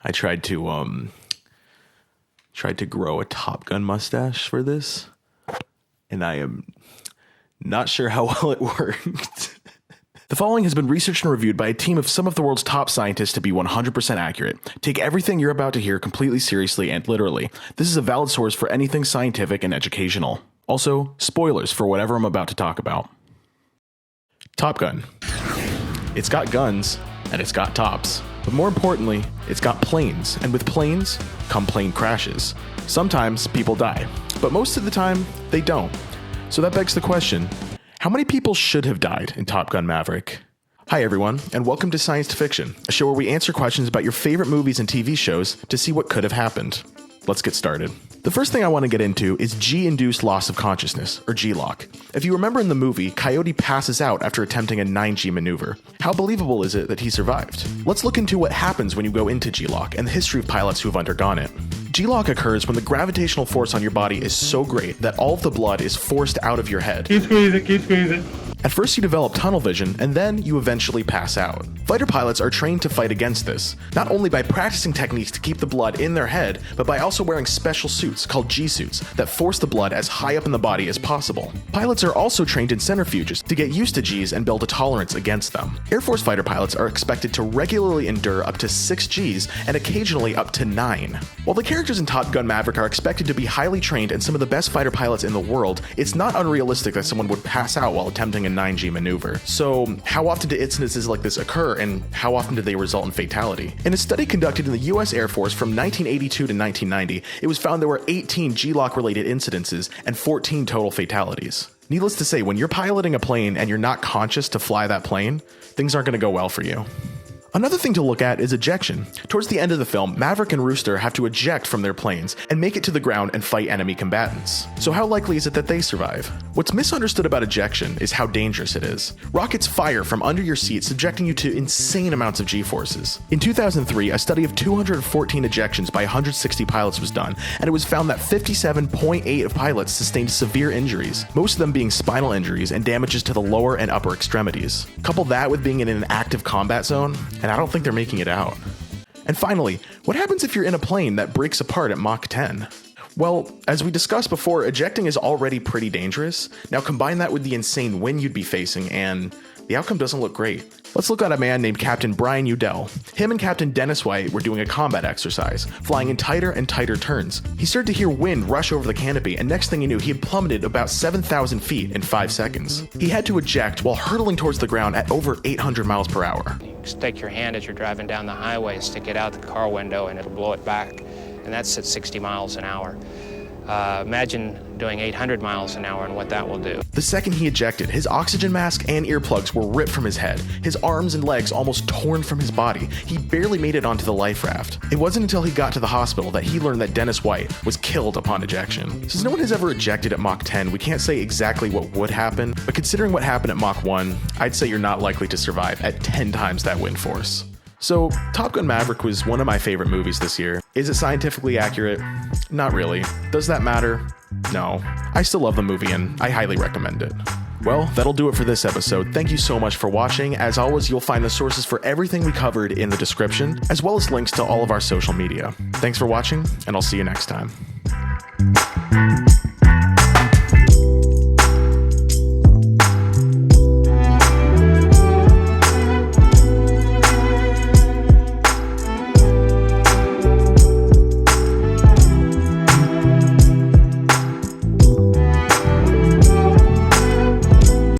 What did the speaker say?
I tried to grow a Top Gun mustache for this, and I am not sure how well it worked. The following has been researched and reviewed by a team of some of the world's top scientists to be 100% accurate. Take everything you're about to hear completely seriously and literally. This is a valid source for anything scientific and educational. Also, spoilers for whatever I'm about to talk about. Top Gun. It's got guns, and it's got tops. But more importantly, it's got planes, and with planes come plane crashes. Sometimes people die, but most of the time, they don't. So that begs the question, how many people should have died in Top Gun Maverick? Hi everyone, and welcome to Science to Fiction, a show where we answer questions about your favorite movies and TV shows to see what could have happened. Let's get started. The first thing I want to get into is G-induced loss of consciousness, or G-lock. If you remember in the movie, Coyote passes out after attempting a 9G maneuver. How believable is it that he survived? Let's look into what happens when you go into G-lock and the history of pilots who have undergone it. G-lock occurs when the gravitational force on your body is so great that all of the blood is forced out of your head. Keep squeezing. At first you develop tunnel vision, and then you eventually pass out. Fighter pilots are trained to fight against this, not only by practicing techniques to keep the blood in their head, but by also wearing special suits called G-suits that force the blood as high up in the body as possible. Pilots are also trained in centrifuges to get used to G's and build a tolerance against them. Air Force fighter pilots are expected to regularly endure up to 6 G's and occasionally up to 9. While the characters in Top Gun Maverick are expected to be highly trained and some of the best fighter pilots in the world, it's not unrealistic that someone would pass out while attempting a 9G maneuver. So how often do incidences like this occur, and how often do they result in fatality? In a study conducted in the US Air Force from 1982 to 1990, it was found there were 18 G-lock related incidences and 14 total fatalities. Needless to say, when you're piloting a plane and you're not conscious to fly that plane, things aren't going to go well for you. Another thing to look at is ejection. Towards the end of the film, Maverick and Rooster have to eject from their planes and make it to the ground and fight enemy combatants. So how likely is it that they survive? What's misunderstood about ejection is how dangerous it is. Rockets fire from under your seat, subjecting you to insane amounts of G-forces. In 2003, a study of 214 ejections by 160 pilots was done, and it was found that 57.8% of pilots sustained severe injuries, most of them being spinal injuries and damages to the lower and upper extremities. Couple that with being in an active combat zone, and I don't think they're making it out. And finally, what happens if you're in a plane that breaks apart at Mach 10? Well, as we discussed before, ejecting is already pretty dangerous. Now combine that with the insane wind you'd be facing, and the outcome doesn't look great. Let's look at a man named Captain Brian Udell. Him and Captain Dennis White were doing a combat exercise, flying in tighter and tighter turns. He started to hear wind rush over the canopy, and next thing he knew, he had plummeted about 7,000 feet in 5 seconds. He had to eject while hurtling towards the ground at over 800 miles per hour. Stick your hand as you're driving down the highway, stick it out the car window, and it'll blow it back. And that's at 60 miles an hour. Imagine doing 800 miles an hour and what that will do. The second he ejected, his oxygen mask and earplugs were ripped from his head, his arms and legs almost torn from his body. He barely made it onto the life raft. It wasn't until he got to the hospital that he learned that Dennis White was killed upon ejection. Since no one has ever ejected at Mach 10, we can't say exactly what would happen, but considering what happened at Mach 1, I'd say you're not likely to survive at 10 times that wind force. So, Top Gun Maverick was one of my favorite movies this year. Is it scientifically accurate? Not really. Does that matter? No. I still love the movie and I highly recommend it. Well, that'll do it for this episode. Thank you so much for watching. As always, you'll find the sources for everything we covered in the description, as well as links to all of our social media. Thanks for watching, and I'll see you next time.